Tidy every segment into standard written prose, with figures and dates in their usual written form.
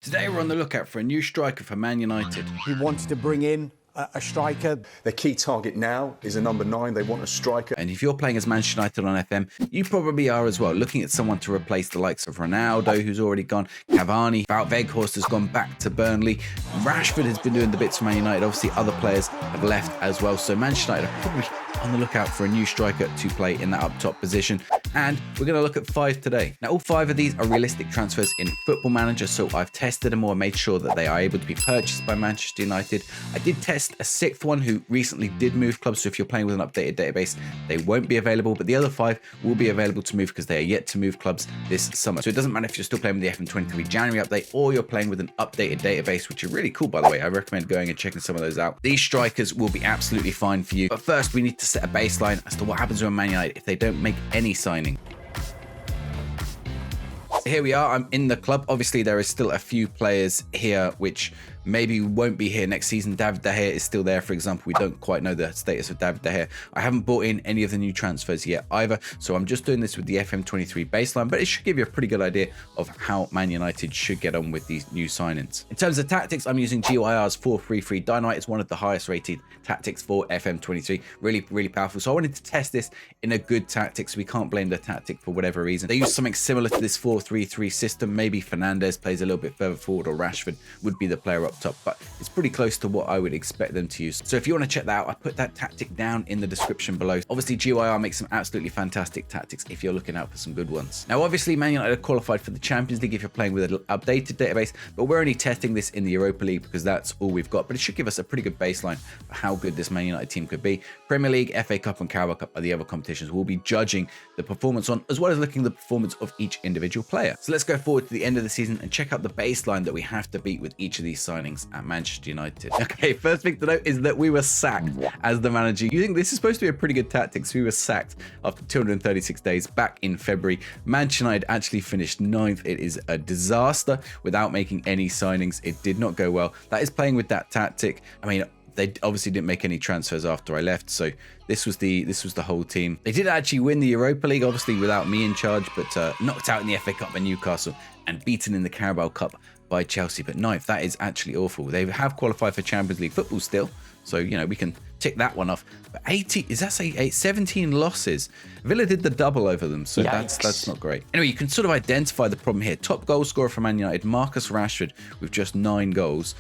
Today we're on the lookout for a new striker for Man United. He wants to bring in a striker. Their key target now is a number 9. They want a striker. And if you're playing as Manchester United on FM, you probably are as well, looking at someone to replace the likes of Ronaldo, who's already gone, Cavani, Wout Weghorst has gone back to Burnley, Rashford has been doing the bits for Man United, obviously other players have left as well, so Manchester United are probably on the lookout for a new striker to play in that up top position. And we're going to look at 5 today. Now, all 5 of these are realistic transfers in Football Manager, so I've tested them all and made sure that they are able to be purchased by Manchester United. I did test a 6th one who recently did move clubs, so if you're playing with an updated database, they won't be available, but the other 5 will be available to move because they are yet to move clubs this summer. So it doesn't matter if you're still playing with the FM23 January update or you're playing with an updated database, which are really cool, by the way. I recommend going and checking some of those out. These strikers will be absolutely fine for you. But first, we need to set a baseline as to what happens with Man United if they don't make any signing. So here we are, I'm in the club. Obviously, there is still a few players here which maybe won't be here next season. David De Gea is still there, for example. We don't quite know the status of David De Gea. I haven't bought in any of the new transfers yet either, so I'm just doing this with the FM23 baseline, but it should give you a pretty good idea of how Man United should get on with these new signings. In terms of tactics, I'm using GYR's 4-3-3 Dynamite. It's one of the highest rated tactics for FM23. Really powerful. So I wanted to test this in a good tactic, so we can't blame the tactic for whatever reason. They use something similar to this 4-3-3 system. Maybe Fernandes plays a little bit further forward, or Rashford would be the player up top, but it's pretty close to what I would expect them to use. So if you want to check that out, I put that tactic down in the description below. Obviously, GYR makes some absolutely fantastic tactics if you're looking out for some good ones. Now, obviously, Man United are qualified for the Champions League if you're playing with an updated database, but we're only testing this in the Europa League because that's all we've got. But it should give us a pretty good baseline for how good this Man United team could be. Premier League, FA Cup, and Carabao Cup are the other competitions we'll be judging the performance on, as well as looking at the performance of each individual player. So let's go forward to the end of the season and check out the baseline that we have to beat with each of these signings at Manchester United. Okay, first thing to note is that we were sacked as the manager. You think this is supposed to be a pretty good tactics? We were sacked after 236 days back in February. Manchester United actually finished 9th. It is a disaster without making any signings. It did not go well. That is playing with that tactic. I mean, they obviously didn't make any transfers after I left, so this was the whole team. They did actually win the Europa League, obviously without me in charge, but knocked out in the FA Cup by Newcastle and beaten in the Carabao Cup by Chelsea. But 9th, that is actually awful. They have qualified for Champions League football still, so you know we can tick that one off. But 17 losses. Villa did the double over them, so that's not great. Anyway, you can sort of identify the problem here. Top goal scorer for Man United, Marcus Rashford, with just 9 goals.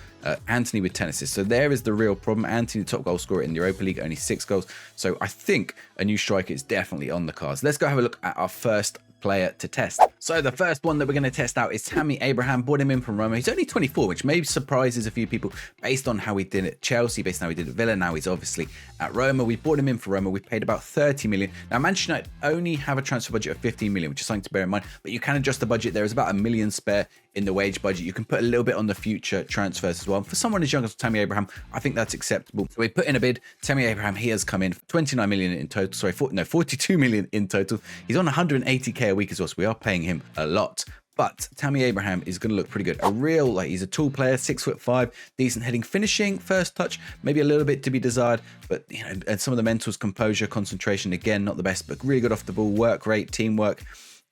Anthony with 10 assists. So there is the real problem. Anthony, top goal scorer in the Europa League, only 6 goals. So I think a new striker is definitely on the cards. Let's go have a look at our first player to test. So the first one that we're going to test out is Tammy Abraham. Bought him in from Roma. He's only 24, which maybe surprises a few people based on how he did at Chelsea, based on how he did at Villa. Now he's obviously at Roma. We bought him in for Roma. We paid about 30 million. Now Manchester United only have a transfer budget of 15 million, which is something to bear in mind, but you can adjust the budget. There is about $1 million spare in the wage budget. You can put a little bit on the future transfers as well. For someone as young as Tammy Abraham, I think that's acceptable. So we put in a bid. Tammy Abraham, he has come in 29 million in total. Sorry, 42 million in total. He's on 180k a week as well, so we are paying him a lot. But Tammy Abraham is going to look pretty good. He's a tall player, 6'5", decent heading, finishing, first touch, maybe a little bit to be desired. But you know, and some of the mentals, composure, concentration, again, not the best, but really good off the ball, work rate, teamwork.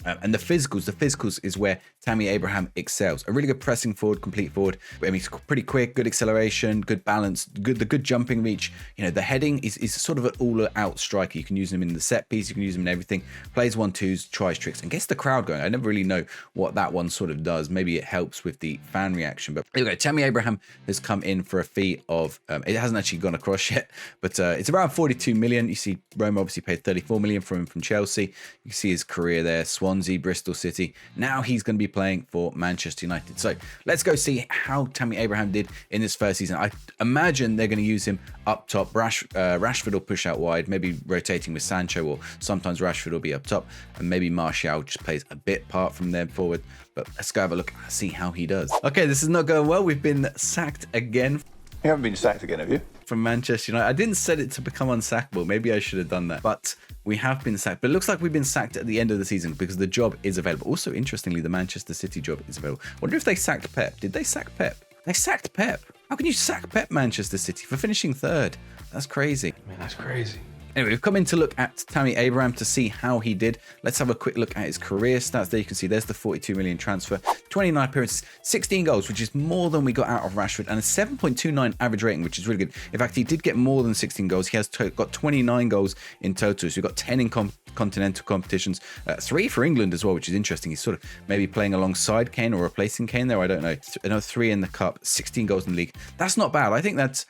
And the physicals is where Tammy Abraham excels. A really good pressing forward, complete forward. I mean, he's pretty quick, good acceleration, good balance, the good jumping reach. You know, the heading is sort of an all-out striker. You can use him in the set piece, you can use him in everything. Plays 1-2s, tries tricks, and gets the crowd going. I never really know what that one sort of does. Maybe it helps with the fan reaction. But here we go. Tammy Abraham has come in for a fee of, it hasn't actually gone across yet, but it's around 42 million. You see Roma obviously paid 34 million for him from Chelsea. You can see his career there. Swansea, Bristol City. Now he's going to be playing for Manchester United. So let's go see how Tammy Abraham did in this first season. I imagine they're going to use him up top. Rashford will push out wide, maybe rotating with Sancho, or sometimes Rashford will be up top, and maybe Martial just plays a bit part from there forward. But let's go have a look and see how he does. Okay, this is not going well. We've been sacked again. You haven't been sacked again, have you? From Manchester United. I didn't set it to become unsackable. Maybe I should have done that. But we have been sacked. But it looks like we've been sacked at the end of the season because the job is available. Also, interestingly, the Manchester City job is available. Wonder if they sacked Pep. Did they sack Pep? They sacked Pep. How can you sack Pep, Manchester City, for finishing 3rd? That's crazy. Man, that's crazy. Anyway, we've come in to look at Tammy Abraham to see how he did. Let's have a quick look at his career stats. There you can see there's the 42 million transfer, 29 appearances, 16 goals, which is more than we got out of Rashford, and a 7.29 average rating, which is really good. In fact, he did get more than 16 goals. He has got 29 goals in total. So we've got 10 in continental competitions, 3 for England as well, which is interesting. He's sort of maybe playing alongside Kane or replacing Kane there. I don't know. Another 3 in the cup, 16 goals in the league. That's not bad. I think that's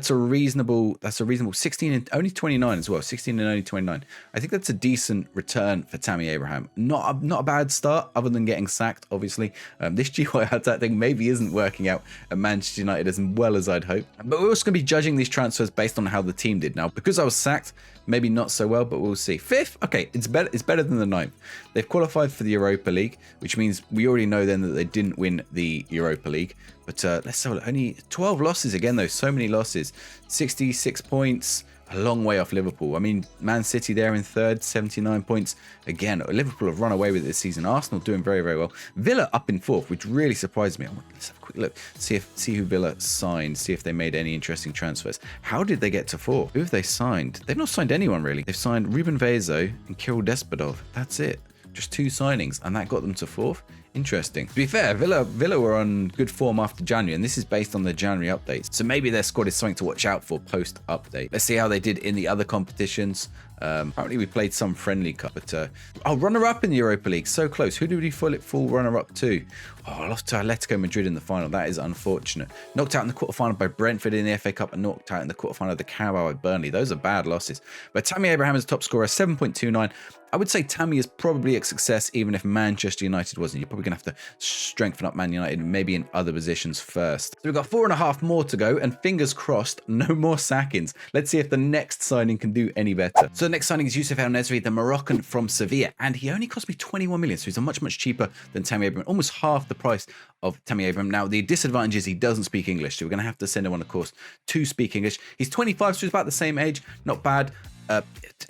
a reasonable 16 and only 29 as well. 16 and only 29. I think that's a decent return for Tammy Abraham. Not a bad start, other than getting sacked, obviously. This GYR thing maybe isn't working out at Manchester United as well as I'd hope. But we're also going to be judging these transfers based on how the team did. Now, because I was sacked, maybe not so well, but we'll see. 5th, okay, it's better than the 9th. They've qualified for the Europa League, which means we already know then that they didn't win the Europa League. But let's have a look. Only 12 losses again, though. So many losses. 66 points. A long way off Liverpool. I mean, Man City there in 3rd, 79 points. Again, Liverpool have run away with it this season. Arsenal doing very, very well. Villa up in 4th, which really surprised me. Let's have a quick look. See who Villa signed. See if they made any interesting transfers. How did they get to 4th? Who have they signed? They've not signed anyone, really. They've signed Ruben Vezo and Kirill Despadov. That's it. Just 2 signings, and that got them to 4th. Interesting. To be fair, Villa were on good form after January, and this is based on the January updates. So maybe their squad is something to watch out for post-update. Let's see how they did in the other competitions. Apparently we played some friendly cup, but runner-up in the Europa League. So close. Who did we fall runner-up to? Oh, I lost to Atletico Madrid in the final. That is unfortunate. Knocked out in the quarterfinal by Brentford in the FA Cup, and knocked out in the quarterfinal of the Carabao by Burnley. Those are bad losses. But Tammy Abraham is top scorer, 7.29. I would say Tammy is probably a success, even if Manchester United wasn't. You're probably going to have to strengthen up Man United, maybe in other positions first. So we've got 4.5 more to go, and fingers crossed, no more sackings. Let's see if the next signing can do any better. So the next signing is Youssef En-Nesyri, the Moroccan from Sevilla, and he only cost me 21 million, so he's much cheaper than Tammy Abraham, almost half the price of Tammy Abraham. Now, the disadvantage is he doesn't speak English, so we're going to have to send him on a course to speak English. He's 25, so he's about the same age. Not bad.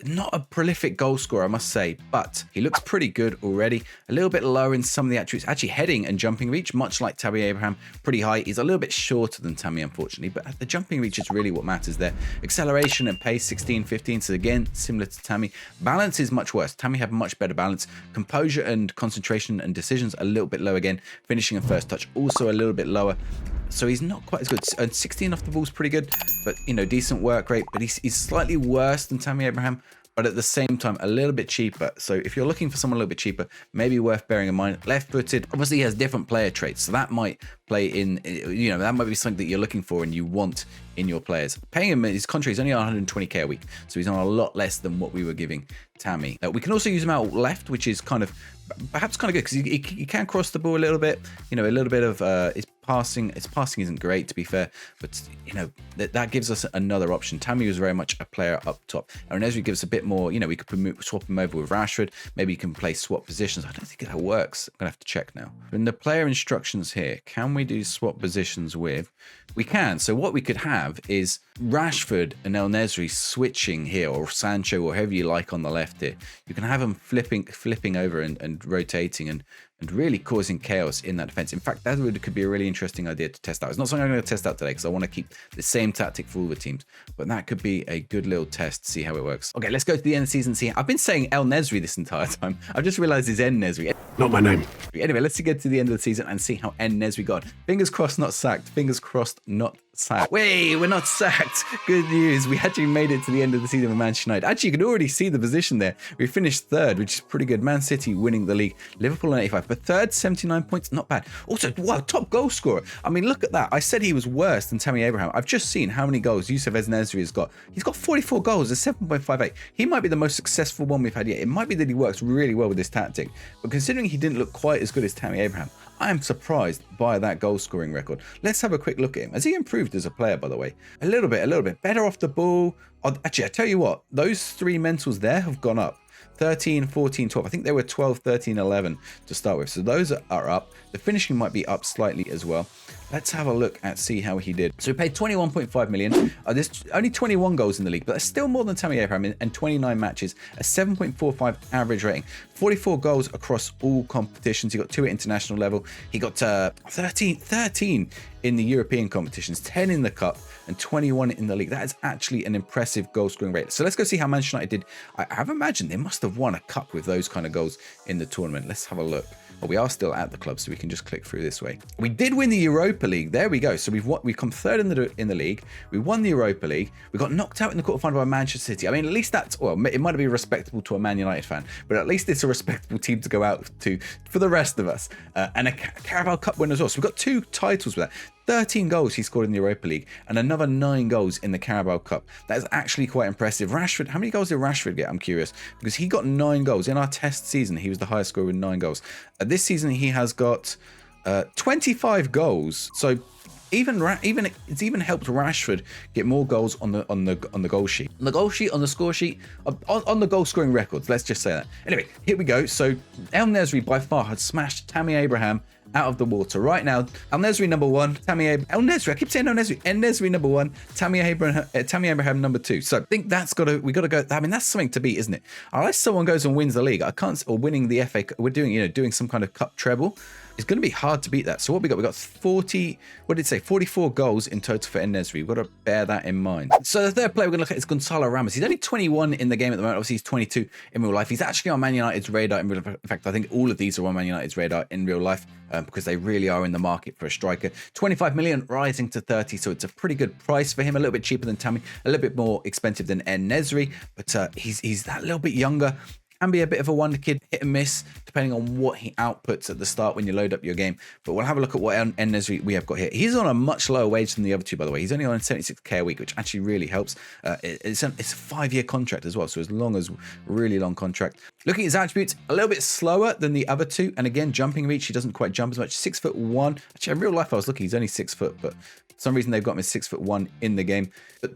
Not a prolific goal scorer, I must say, but he looks pretty good already. A little bit lower in some of the attributes. Actually, heading and jumping reach, much like Tammy Abraham, pretty high. He's a little bit shorter than Tammy, unfortunately, but the jumping reach is really what matters there. Acceleration and pace, 16, 15, so again, similar to Tammy. Balance is much worse. Tammy had much better balance. Composure and concentration and decisions, a little bit low again. Finishing and first touch, also a little bit lower. So he's not quite as good. And 16 off the ball is pretty good, but, you know, decent work rate. But he's slightly worse than Tammy Abraham, but at the same time, a little bit cheaper. So if you're looking for someone a little bit cheaper, maybe worth bearing in mind. Left-footed, obviously he has different player traits. So that might play in, you know, that might be something that you're looking for and you want in your players. Paying him, his contract is only on 120k a week. So he's on a lot less than what we were giving Tammy. We can also use him out left, which is perhaps kind of good because he can cross the ball a little bit. You know, a little bit of his passing isn't great, to be fair, but you know that gives us another option. Tammy was very much a player up top, and En-Nesyri gives a bit more. You know, we could swap him over with Rashford. Maybe you can play swap positions. I don't think that works. I'm gonna have to check now. In the player instructions here, can we do swap positions with? We can. So what we could have is Rashford and En-Nesyri switching here, or Sancho, or whoever you like on the left here. You can have them flipping over and rotating and really causing chaos in that defense. In fact, that could be a really interesting idea to test out. It's not something I'm going to test out today because I want to keep the same tactic for all the teams, but that could be a good little test to see how it works. Okay, let's go to the end of the season. See, I've been saying En-Nesyri this entire time. I've just realized it's En-Nesyri. Not my name. Anyway, let's get to the end of the season and see how En-Nesyri got. Fingers crossed, not sacked. Fingers crossed, not sacked. Wait, we're not sacked. Good news. We actually made it to the end of the season with Manchester United. Actually, you can already see the position there. We finished 3rd, which is pretty good. Man City winning the league. Liverpool on 85. But 3rd, 79 points. Not bad. Also, wow, top goal scorer. I mean, look at that. I said he was worse than Tammy Abraham. I've just seen how many goals Youssef En-Nesyri has got. He's got 44 goals, a 7.58. He might be the most successful one we've had yet. It might be that he works really well with this tactic. But considering he didn't look quite as good as Tammy Abraham, I am surprised by that goal scoring record. Let's have a quick look at him. Has he improved as a player, by the way? A little bit. Better off the ball. Actually, I tell you what, those 3 mentals there have gone up. 13, 14, 12. I think they were 12, 13, 11 to start with. So those are up. The finishing might be up slightly as well. let's have a look at see how he did. So we paid 21.5 million. There's only 21 goals in the league, but that's still more than Tammy Abraham and 29 matches, a 7.45 average rating, 44 goals across all competitions. He got 2 at international level. He got 13 in the European competitions, 10 in the cup, and 21 in the league. That is actually an impressive goal scoring rate. So let's go see how Manchester United did. I have imagined they must have won a cup with those kind of goals in the tournament. Let's have a look. Well, we are still at the club, so we can just click through this way. We did win the Europa League. There we go. So we've come third in the league. We won the Europa League. We got knocked out in the quarterfinal by Manchester City. I mean, at least that's, well, it might be respectable to a Man United fan, but at least it's a respectable team to go out to for the rest of us. And a Carabao Cup win as well. So we've got 2 titles with that. 13 goals he scored in the Europa League and another 9 goals in the Carabao Cup. That is actually quite impressive. Rashford, how many goals did Rashford get? I'm curious, because he got 9 goals. In our test season, he was the highest scorer with 9 goals. This season, he has got 25 goals. So it's even helped Rashford get more goals on the goal sheet. On the goal sheet, on the score sheet, on the goal scoring records. Let's just say that. Anyway, here we go. So En-Nesyri by far had smashed Tammy Abraham out of the water. Right now, En-Nesyri number 1, En-Nesyri, I keep saying En-Nesyri. En-Nesyri number 1, Tammy Abraham number 2. So I think we got to go. I mean, that's something to beat, isn't it? Unless someone goes and wins the league, or winning the FA, we're doing some kind of cup treble. It's going to be hard to beat that. So what we got? We got 44 goals in total for En-Nesyri. We've got to bear that in mind. So the third player we're going to look at is Goncalo Ramos. He's only 21 in the game at the moment. Obviously, he's 22 in real life. He's actually on Man United's radar in real life. In fact, I think all of these are on Man United's radar in real life because they really are in the market for a striker. 25 million rising to 30. So it's a pretty good price for him. A little bit cheaper than Tammy, a little bit more expensive than En-Nesyri, but he's that little bit younger. Can be a bit of a wonder kid, hit and miss, depending on what he outputs at the start when you load up your game. But we'll have a look at what En-Nesyri we have got here. He's on a much lower wage than the other two, by the way. He's only on 76k a week, which actually really helps. It's a 5-year contract as well, so really long contract. Looking at his attributes, a little bit slower than the other two, and again, jumping reach, he doesn't quite jump as much. 6'1". Actually, in real life, I was looking, he's only 6 foot, but for some reason they've got him as 6'1" in the game. But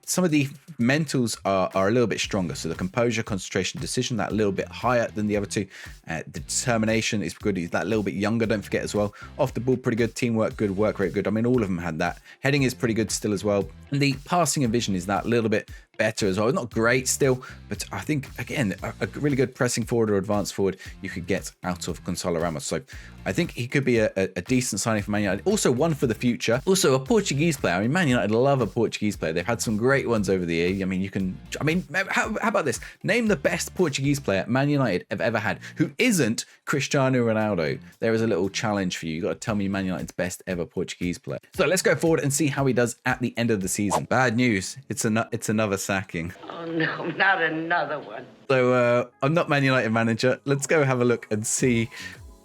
some of the mentals are a little bit stronger. So the composure, concentration, decision, that little bit higher than the other two. The determination is good. He's that little bit younger, don't forget as well. Off the ball, pretty good. Teamwork, good. Work rate, good. I mean, all of them had that. Heading is pretty good still as well. And the passing and vision is that little bit better as well. Not great still, but I think, again, a really good pressing forward or advanced forward you could get out of Goncalo Ramos. So I think he could be a decent signing for Man United. Also one for the future. Also a Portuguese player. I mean, Man United love a Portuguese player. They've had some great ones over the year. How about this? Name the best Portuguese player Man United have ever had who isn't Cristiano Ronaldo. There is a little challenge for you. You've got to tell me Man United's best ever Portuguese player. So let's go forward and see how he does at the end of the season. Bad news. It's another sacking. Oh no, not another one. So I'm not Man United manager. Let's go have a look and see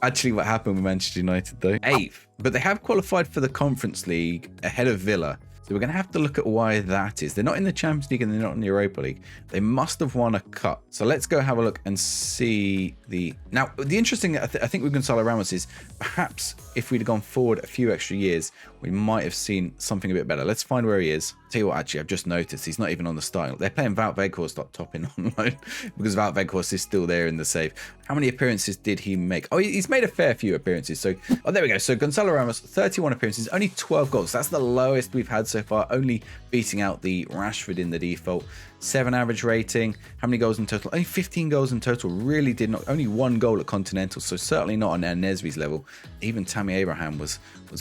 actually what happened with Manchester United though. 8th, but they have qualified for the Conference League ahead of Villa. So we're going to have to look at why that is. They're not in the Champions League and they're not in the Europa League. They must have won a cup. So let's go have a look and see the... Now, the interesting, I think with Goncalo Ramos is perhaps if we'd gone forward a few extra years, we might have seen something a bit better. Let's find where he is. Tell you what, actually, I've just noticed he's not even on the starting. They're playing Wout Weghorst up top in on loan because Wout Weghorst is still there in the save. How many appearances did he make? Oh, he's made a fair few appearances. So, there we go. So Goncalo Ramos, 31 appearances, only 12 goals. That's the lowest we've had so far, only beating out the Rashford in the default. 7 average rating. How many goals in total? Only 15 goals in total. Really did not. Only 1 goal at Continental. So certainly not on En-Nesyri's level. Even Tammy Abraham was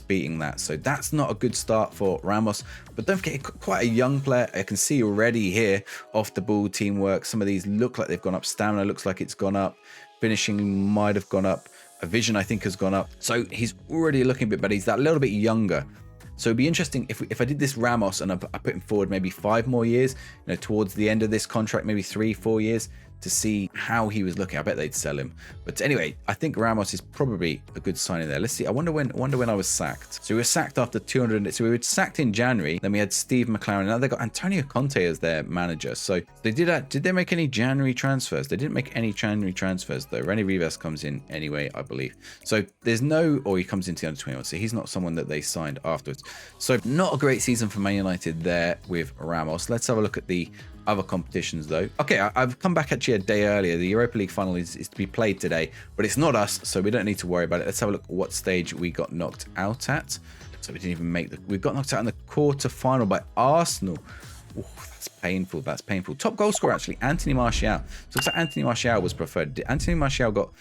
beating that. So that's not a good start for Ramos. But don't forget, quite a young player. I can see already here off the ball teamwork. Some of these look like they've gone up. Stamina looks like it's gone up. Finishing might have gone up. A vision I think has gone up. So he's already looking a bit better. He's that little bit younger. So it'd be interesting if I did this Ramos and I put him forward maybe 5 more years, towards the end of this contract, maybe 3-4 years, to see how he was looking. I bet they'd sell him. But anyway, I think Ramos is probably a good signing there. Let's see. I wonder when I was sacked. So we were sacked after 200. So we were sacked in January. Then we had Steve McLaren. Now they got Antonio Conte as their manager. So they did that. Did they make any January transfers? They didn't make any January transfers though. Rene Rivas comes in anyway, I believe. So there's no, or he comes into the under 21. So he's not someone that they signed afterwards. So not a great season for Man United there with Ramos. Let's have a look at the other competitions though. Okay, I've come back actually a day earlier. The Europa League final is to be played today, but it's not us, so we don't need to worry about it. Let's have a look at what stage we got knocked out at. So we didn't even make we got knocked out in the quarter-final by Arsenal. Ooh, that's painful. That's painful. Top goal scorer, actually, Anthony Martial. So looks like Anthony Martial was preferred. Anthony Martial got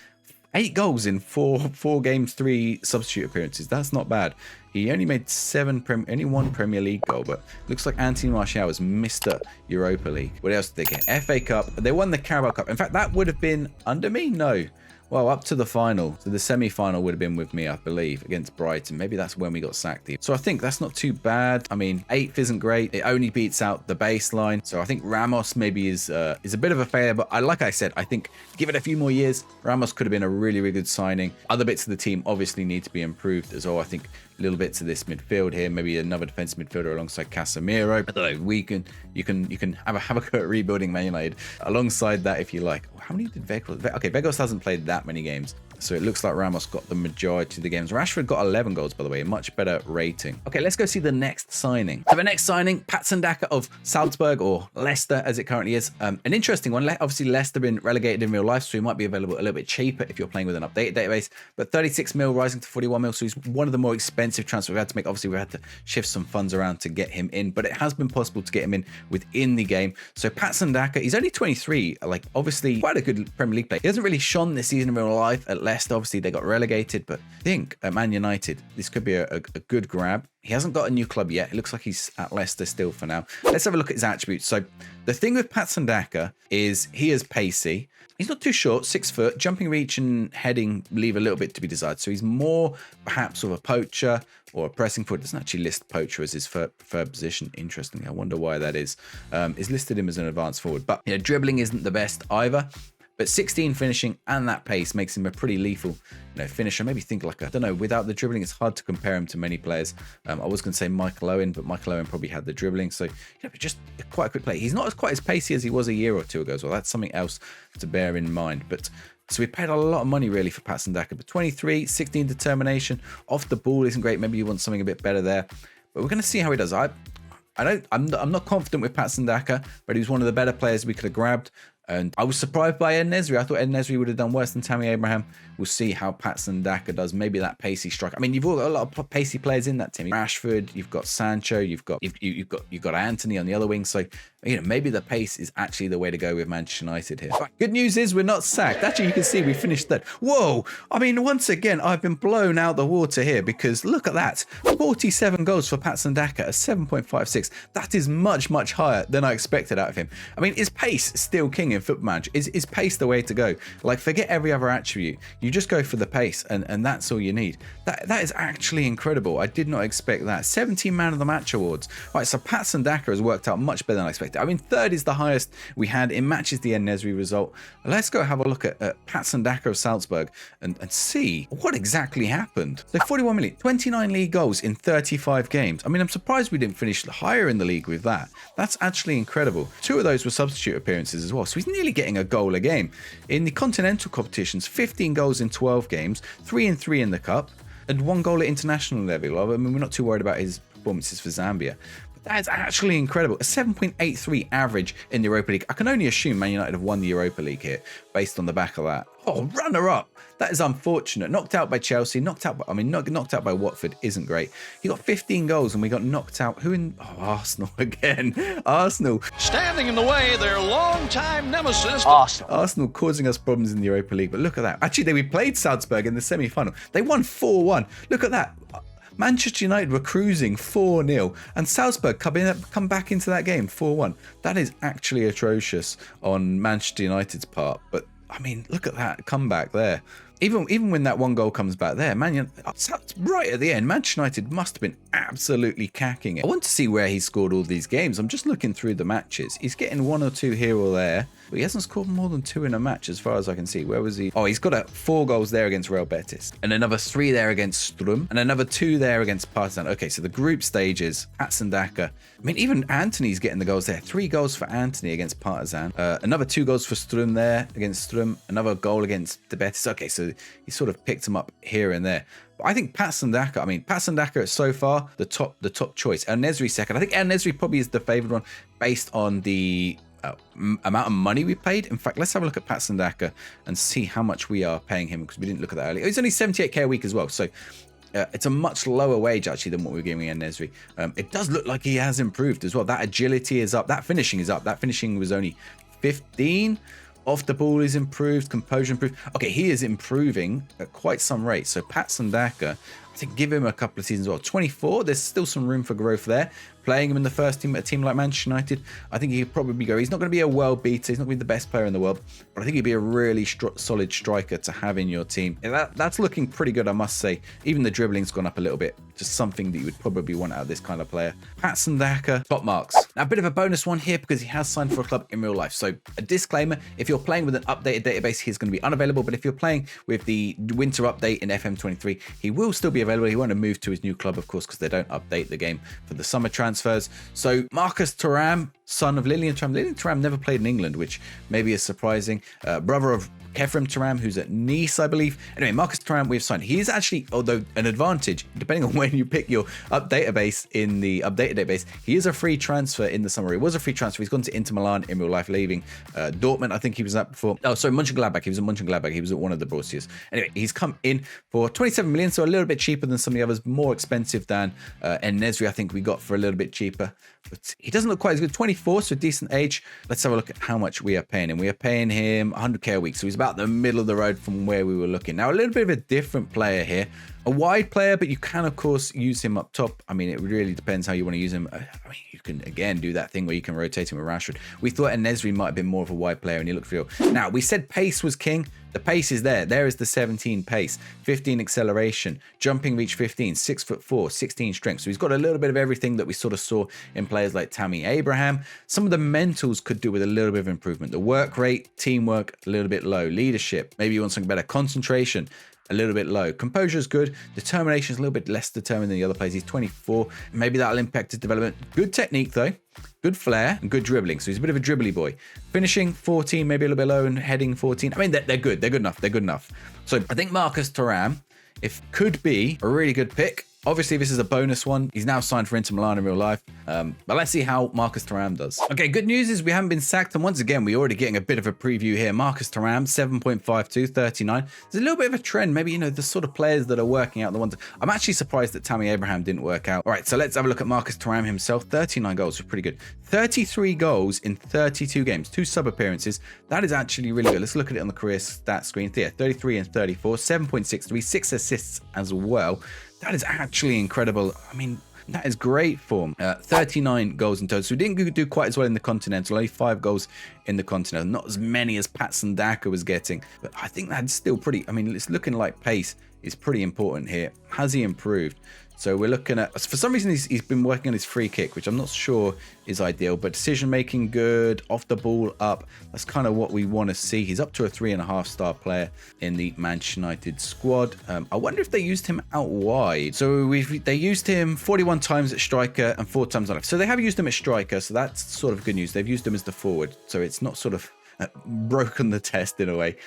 8 goals in four games, 3 substitute appearances. That's not bad. He only made only 1 Premier League goal, but looks like Anthony Martial was Mr. Europa League. What else did they get? FA Cup. They won the Carabao Cup. In fact, that would have been under me? No. Well, up to the final. So the semi-final would have been with me, I believe, against Brighton. Maybe that's when we got sacked. So I think that's not too bad. I mean, 8th isn't great. It only beats out the baseline. So I think Ramos maybe is a bit of a failure. But like I said, I think give it a few more years, Ramos could have been a really, really good signing. Other bits of the team obviously need to be improved as well. I think little bits of this midfield here, maybe another defensive midfielder alongside Casemiro. I don't know. You can have a go at rebuilding Man United alongside that if you like. How many did Vegos? Okay, Vegos hasn't played that many games, so it looks like Ramos got the majority of the games. Rashford got 11 goals, by the way, a much better rating. Okay, let's go see the next signing. So the next signing, Patson Daka of Salzburg, or Leicester as it currently is. An interesting one. Obviously, Leicester been relegated in real life, so he might be available a little bit cheaper if you're playing with an updated database. But 36 mil rising to 41 mil, so he's one of the more expensive transfers we had to make. Obviously, we had to shift some funds around to get him in, but it has been possible to get him in within the game. So Patson Daka, he's only 23, like obviously quite a good Premier League player. He hasn't really shone this season in real life at Leicester. Obviously, they got relegated, but I think at Man United, this could be a good grab. He hasn't got a new club yet. It looks like he's at Leicester still for now. Let's have a look at his attributes. So the thing with Patson Daka is he is pacey. He's not too short, 6 foot. Jumping reach and heading leave a little bit to be desired. So he's more perhaps of a poacher or a pressing forward. Doesn't actually list poacher as his preferred position. Interestingly, I wonder why that is. It's listed him as an advanced forward, but dribbling isn't the best either. But 16 finishing and that pace makes him a pretty lethal, finisher. Maybe think like I don't know. Without the dribbling, it's hard to compare him to many players. I was going to say Michael Owen, but Michael Owen probably had the dribbling. So just quite a quick play. He's not quite as pacey as he was a year or two ago as well. That's something else to bear in mind. But so we paid a lot of money really for Patson Daka. But 23, 16 determination. Off the ball isn't great. Maybe you want something a bit better there. But we're going to see how he does. I'm not confident with Patson Daka, but he was one of the better players we could have grabbed. And I was surprised by En-Nesyri. I thought En-Nesyri would have done worse than Tammy Abraham. We'll see how Patson Daka does. Maybe that pacey striker. I mean, you've all got a lot of pacey players in that team. Rashford, you've got Sancho, you've got Anthony on the other wing. So maybe the pace is actually the way to go with Manchester United here. But good news is we're not sacked. Actually, you can see we finished third. Whoa! I mean, once again, I've been blown out the water here because look at that. 47 goals for Patson Daka, a 7.56. That is much, much higher than I expected out of him. I mean, is pace still king in Football Manager? Is pace the way to go? Like, forget every other attribute. You just go for the pace, and that's all you need. That is actually incredible. I did not expect that. 17 Man of the Match awards. Right, so Patson Daka has worked out much better than I expected. I mean, third is the highest we had. It matches the En-Nesyri result. Let's go have a look at Patson Daka of Salzburg and see what exactly happened. So 41 million, 29 league goals in 35 games. I mean, I'm surprised we didn't finish higher in the league with that. That's actually incredible. 2 of those were substitute appearances as well. So he's nearly getting a goal a game. In the continental competitions, 15 goals in 12 games, 3 and 3 in the cup, and 1 goal at international level. I mean, we're not too worried about his performances for Zambia. But that is actually incredible. A 7.83 average in the Europa League. I can only assume Man United have won the Europa League here based on the back of that. Oh, runner-up. That is unfortunate. Knocked out by Chelsea. Knocked out by Watford isn't great. He got 15 goals and we got knocked out. Arsenal again. Arsenal. Standing in the way, their longtime nemesis. Arsenal causing us problems in the Europa League. But look at that. Actually, we played Salzburg in the semi-final. They won 4-1. Look at that. Manchester United were cruising 4-0 and Salzburg come back into that game 4-1. That is actually atrocious on Manchester United's part. But I mean, look at that comeback there. Even when that 1 goal comes back there, right at the end, Manchester United must have been absolutely cacking it. I want to see where he scored all these games. I'm just looking through the matches. He's getting 1 or 2 here or there, but he hasn't scored more than 2 in a match as far as I can see. Where was he? Oh, he's got 4 goals there against Real Betis, and another 3 there against Thuram, and another 2 there against Partizan. Okay, so the group stages, Patson Daka. I mean, even Anthony's getting the goals there. 3 goals for Anthony against Partizan. Another 2 goals for Thuram there against Thuram. Another goal against the Betis. Okay, so he sort of picked him up here and there. But I think Patson Daka is so far the top choice. En-Nesyri second. I think En-Nesyri probably is the favoured one based on the amount of money we paid. In fact, let's have a look at Patson Daka and see how much we are paying him because we didn't look at that earlier. He's only 78k a week as well. So It's a much lower wage actually than what we were giving En-Nesyri. It does look like he has improved as well. That agility is up. That finishing is up. That finishing was only 15. Off the ball is improved. Composure improved. Okay, he is improving at quite some rate. So Patson Daka, I think give him a couple of seasons as well. 24, there's still some room for growth there. Playing him in the first team at a team like Manchester United, I think he could probably go. He's not going to be a world beater. He's not going to be the best player in the world, but I think he'd be a really solid striker to have in your team. And that's looking pretty good, I must say. Even the dribbling's gone up a little bit. Just something that you would probably want out of this kind of player. Patson Daka, top marks. Now, a bit of a bonus one here because he has signed for a club in real life. So a disclaimer, if you're playing with an updated database, he's going to be unavailable. But if you're playing with the winter update in FM23, he will still be available. He won't have moved to his new club, of course, because they don't update the game for the summer transfers. So Marcus Thuram, son of Lilian Thuram. Lilian Thuram never played in England, which maybe is surprising. Brother of Kefrem Thuram, who's at Nice, I believe. Anyway, Marcus Thuram we've signed. He is actually, although an advantage, depending on when you pick your database in the updated database, he is a free transfer in the summer. He was a free transfer. He's gone to Inter Milan in real life, leaving Dortmund. I think he was at before. Oh, sorry, Mönchengladbach. He was at Mönchengladbach. He was at one of the Borussias. Anyway, he's come in for 27 million, so a little bit cheaper than some of the others, more expensive than En-Nesyri, I think we got for a little bit cheaper. But he doesn't look quite as good. 24, so decent age. Let's have a look at how much we are paying him. We are paying him 100k a week, so he's about the middle of the road from where we were looking. Now, a little bit of a different player here. A wide player, but you can, of course, use him up top. I mean, it really depends how you want to use him. I mean, you can, again, do that thing where you can rotate him with Rashford. We thought En-Nesyri might have been more of a wide player, and he looked real. Now, we said pace was king. The pace is there. There is the 17 pace, 15 acceleration, jumping reach 15, 6'4", 16 strength. So he's got a little bit of everything that we sort of saw in players like Tammy Abraham. Some of the mentals could do with a little bit of improvement. The work rate, teamwork, a little bit low. Leadership, maybe you want something better. Concentration, a little bit low. Composure is good. Determination is a little bit less determined than the other players. He's 24. Maybe that'll impact his development. Good technique though. Good flair and good dribbling. So he's a bit of a dribbly boy. Finishing 14, maybe a little bit low, and heading 14. I mean, they're good. They're good enough. They're good enough. So I think Marcus Thuram, could be a really good pick. Obviously, this is a bonus one. He's now signed for Inter Milan in real life. But let's see how Marcus Thuram does. Okay, good news is we haven't been sacked. And once again, we're already getting a bit of a preview here. Marcus Thuram, 7.52, 39. There's a little bit of a trend. Maybe, the sort of players that are working out, the ones... I'm actually surprised that Tammy Abraham didn't work out. All right, so let's have a look at Marcus Thuram himself. 39 goals, pretty good. 33 goals in 32 games, 2 sub-appearances. That is actually really good. Let's look at it on the career stat screen. Yeah, 33 and 34, 7.63, 6 assists as well. That is actually incredible. I mean, that is great form. 39 goals in total. So we didn't do quite as well in the Continental. Only 5 goals in the Continental. Not as many as Patson Daka was getting. But I think that's still pretty... I mean, it's looking like pace is pretty important here. Has he improved? So we're looking at... For some reason, he's been working on his free kick, which I'm not sure is ideal. But decision-making good. Off the ball up. That's kind of what we want to see. He's up to a 3.5-star player in the Manchester United squad. I wonder if they used him out wide. So they used him 41 times at striker and 4 times on left. So they have used him at striker. So that's sort of good news. They've used him as the forward. So it's not sort of broken the test in a way.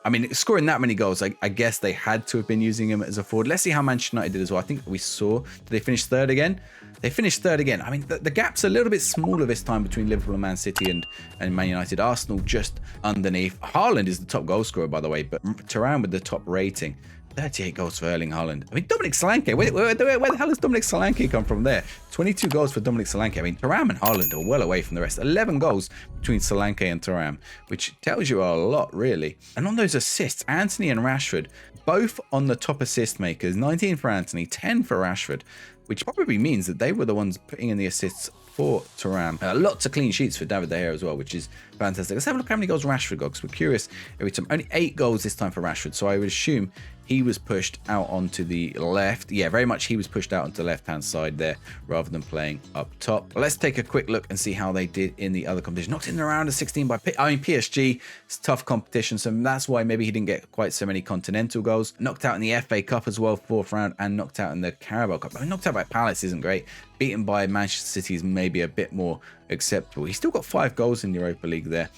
I mean, scoring that many goals, I guess they had to have been using him as a forward. Let's see how Manchester United did as well. I think we saw, did they finish third again? They finished third again. I mean, the gap's a little bit smaller this time between Liverpool and Man City and Man United. Arsenal just underneath. Haaland is the top goal scorer, by the way, but Thuram with the top rating. 38 goals for Erling Haaland. I mean, Dominic Solanke. Where the hell does Dominic Solanke come from there? 22 goals for Dominic Solanke. I mean, Thuram and Haaland are well away from the rest. 11 goals between Solanke and Thuram, which tells you a lot, really. And on those assists, Anthony and Rashford, both on the top assist makers. 19 for Anthony, 10 for Rashford, which probably means that they were the ones putting in the assists for Thuram. Lots of clean sheets for David De Gea as well, which is fantastic. Let's have a look how many goals Rashford got, because we're curious every time. Only 8 goals this time for Rashford, so I would assume he was pushed out onto the left. Yeah, very much he was pushed out onto the left-hand side there rather than playing up top. Let's take a quick look and see how they did in the other competition. Knocked in the round of 16 by... PSG. It's tough competition, so that's why maybe he didn't get quite so many continental goals. Knocked out in the FA Cup as well, 4th round, and knocked out in the Carabao Cup. I mean, knocked out by Palace isn't great. Beaten by Manchester City is maybe a bit more acceptable. He's still got 5 goals in the Europa League there.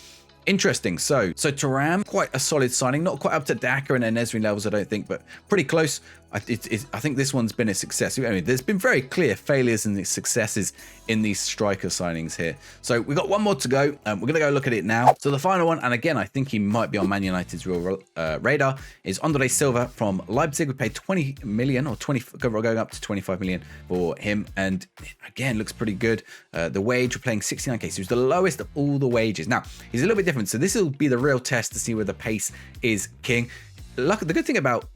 Interesting. So Thuram, quite a solid signing. Not quite up to Daka and En-Nesyri levels, I don't think, but pretty close. I think this one's been a success. I mean, there's been very clear failures and successes in these striker signings here. So we've got one more to go. We're going to go look at it now. So the final one, and again, I think he might be on Man United's real radar, is Andre Silva from Leipzig. We paid 20 million or 20, going up to 25 million for him. And again, looks pretty good. The wage, we're playing 69k. So he's the lowest of all the wages. Now, he's a little bit different. So this will be the real test to see whether pace is king. Look, the good thing about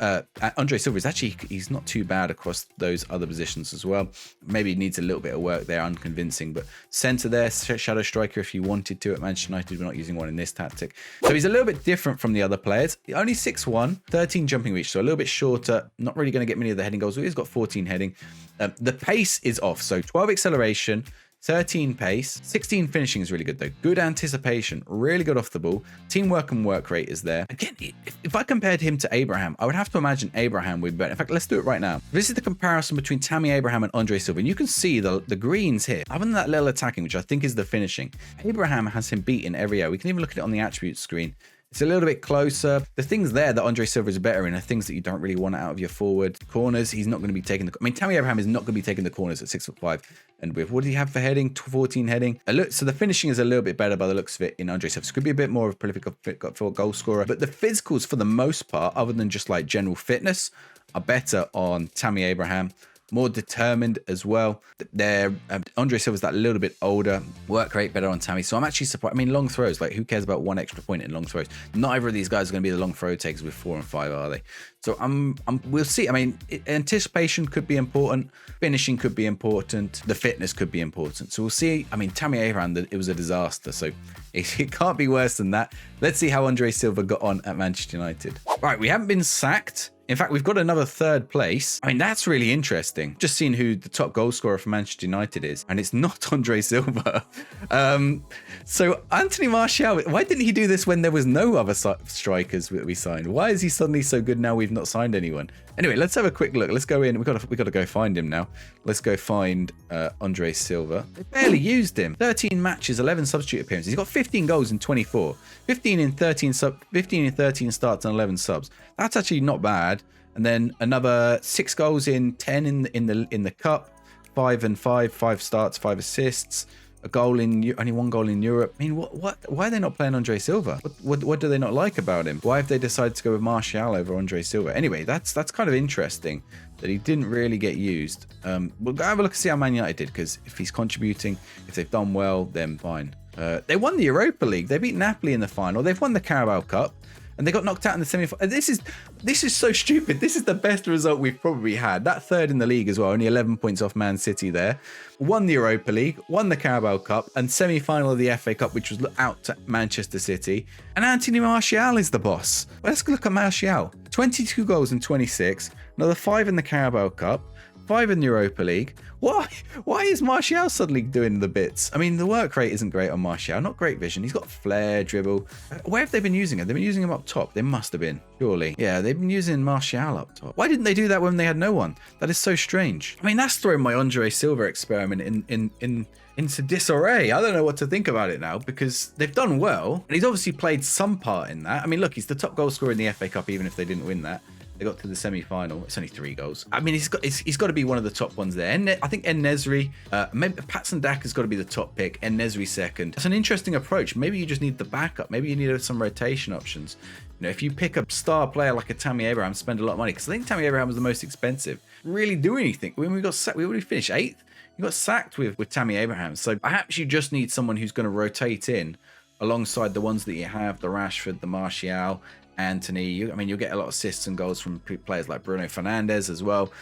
Andre Silva is actually he's not too bad across those other positions as well. Maybe he needs a little bit of work there, unconvincing, but centre there, shadow striker if you wanted to at Manchester United. We're not using one in this tactic. So he's a little bit different from the other players. Only 6'1", 13 jumping reach, so a little bit shorter, not really going to get many of the heading goals. He's got 14 heading. The pace is off, so 12 acceleration, 13 pace, 16 finishing is really good though. Good anticipation, really good off the ball. Teamwork and work rate is there. Again, if I compared him to Abraham, I would have to imagine Abraham would be better. In fact, let's do it right now. This is the comparison between Tammy Abraham and Andre Silva. And you can see the greens here. Other than that little attacking, which I think is the finishing, Abraham has him beat in every area. We can even look at it on the attributes screen. It's a little bit closer. The things there that Andre Silva is better in are things that you don't really want out of your forward. Corners, he's not going to be taking the... I mean, Tammy Abraham is not going to be taking the corners at 6'5". And with, what did he have for heading? 14 heading. So the finishing is a little bit better by the looks of it in Andre Silva. Could be a bit more of a prolific goal scorer. But the physicals, for the most part, other than just like general fitness, are better on Tammy Abraham. More determined as well. Andre Silva's that little bit older. Work rate better on Tammy. So I'm actually surprised. I mean, long throws, like who cares about one extra point in long throws? Not either of these guys are going to be the long throw takers with 4 and 5, are they? So we'll see. I mean, anticipation could be important. Finishing could be important. The fitness could be important. So we'll see. I mean, Tammy Abraham, it was a disaster. So it can't be worse than that. Let's see how Andre Silva got on at Manchester United. Right, we haven't been sacked. In fact, we've got another third place. I mean, that's really interesting. Just seeing who the top goal scorer for Manchester United is, and it's not Andre Silva. So Anthony Martial, why didn't he do this when there was no other strikers that we signed? Why is he suddenly so good now we've not signed anyone? Anyway, let's have a quick look. Let's go in. We got to go find him now. Let's go find Andre Silva. They barely used him. 13 matches, 11 substitute appearances. He's got 15 goals in 24. 15 in 13 starts and 11 subs. That's actually not bad. And then another 6 goals in 10 in the cup. 5 and 5 starts, 5 assists. Only 1 goal in Europe. I mean, why are they not playing Andre Silva? What do they not like about him? Why have they decided to go with Martial over Andre Silva? Anyway, that's kind of interesting that he didn't really get used. We'll go have a look and see how Man United did, because if he's contributing, if they've done well, then fine. They won the Europa League. They beat Napoli in the final. They've won the Carabao Cup. And they got knocked out in the semi-final. This is so stupid. This is the best result we've probably had. That third in the league as well. Only 11 points off Man City there. Won the Europa League, won the Carabao Cup, and semi-final of the FA Cup, which was out to Manchester City. And Anthony Martial is the boss. Let's look at Martial. 22 goals in 26. Another 5 in the Carabao Cup. 5 in the Europa League. Why is Martial suddenly doing the bits? I mean, the work rate isn't great on Martial. Not great vision. He's got flair, dribble. Where have they been using him? They've been using him up top. They must have been, surely. Yeah, they've been using Martial up top. Why didn't they do that when they had no one? That is so strange. I mean, that's throwing my Andre Silva experiment into disarray. I don't know what to think about it now, because they've done well. And he's obviously played some part in that. I mean, look, he's the top goal scorer in the FA Cup, even if they didn't win that. They got to the semi-final. It's only 3 goals. I mean, he's got to be one of the top ones there. I think En-Nesyri, maybe Patson Daka has got to be the top pick. En-Nesyri second. That's an interesting approach. Maybe you just need the backup. Maybe you need some rotation options. You know, if you pick a star player like a Tammy Abraham, spend a lot of money, because I think Tammy Abraham was the most expensive. Really do anything. When we got sacked, we already finished 8th. You got sacked with Tammy Abraham. So perhaps you just need someone who's going to rotate in alongside the ones that you have, the Rashford, the Martial, Anthony. You'll get a lot of assists and goals from players like Bruno Fernandes as well.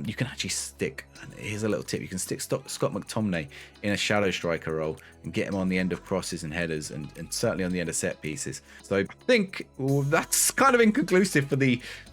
You can actually stick, here's a little tip, you can stick Scott McTominay in a shadow striker role and get him on the end of crosses and headers, and certainly on the end of set pieces. So I think that's kind of inconclusive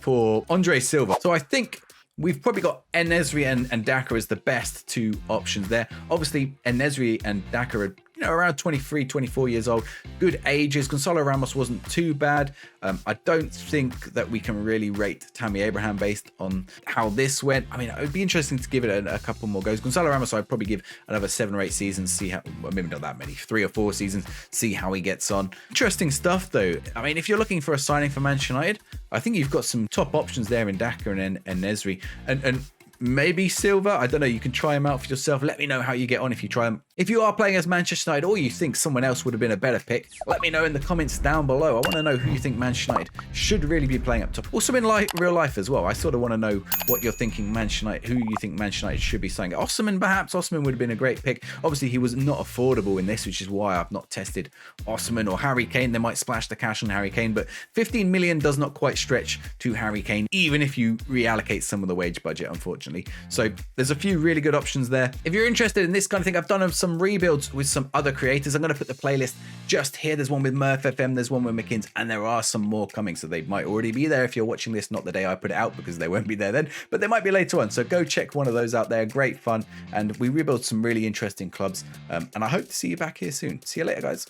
for Andre Silva. So I think we've probably got En-Nesyri and Daka as the best 2 options there. Obviously, En-Nesyri and Daka are around 23, 24 years old. Good ages. Goncalo Ramos wasn't too bad. I don't think that we can really rate Tammy Abraham based on how this went. I mean, it would be interesting to give it a couple more goes. Goncalo Ramos, I'd probably give another 7 or 8 seasons, see how, well, maybe not that many, 3 or 4 seasons, see how he gets on. Interesting stuff, though. I mean, if you're looking for a signing for Manchester United, I think you've got some top options there in Daka and En-Nesyri. And maybe Silva. I don't know. You can try him out for yourself. Let me know how you get on if you try him. If you are playing as Manchester United or you think someone else would have been a better pick, let me know in the comments down below. I want to know who you think Manchester United should really be playing up top. Also in real life as well. I sort of want to know what you're thinking Manchester United, who you think Manchester United should be signing. Osimhen, perhaps. Osimhen would have been a great pick. Obviously, he was not affordable in this, which is why I've not tested Osimhen or Harry Kane. They might splash the cash on Harry Kane, but 15 million does not quite stretch to Harry Kane, even if you reallocate some of the wage budget, unfortunately. So there's a few really good options there. If you're interested in this kind of thing, I've done some rebuilds with some other creators. I'm going to put the playlist just here. There's one with Murph FM, there's one with McKins, and there are some more coming. So they might already be there if you're watching this, not the day I put it out because they won't be there then, but they might be later on. So go check one of those out there. Great fun. And we rebuild some really interesting clubs. And I hope to see you back here soon. See you later, guys.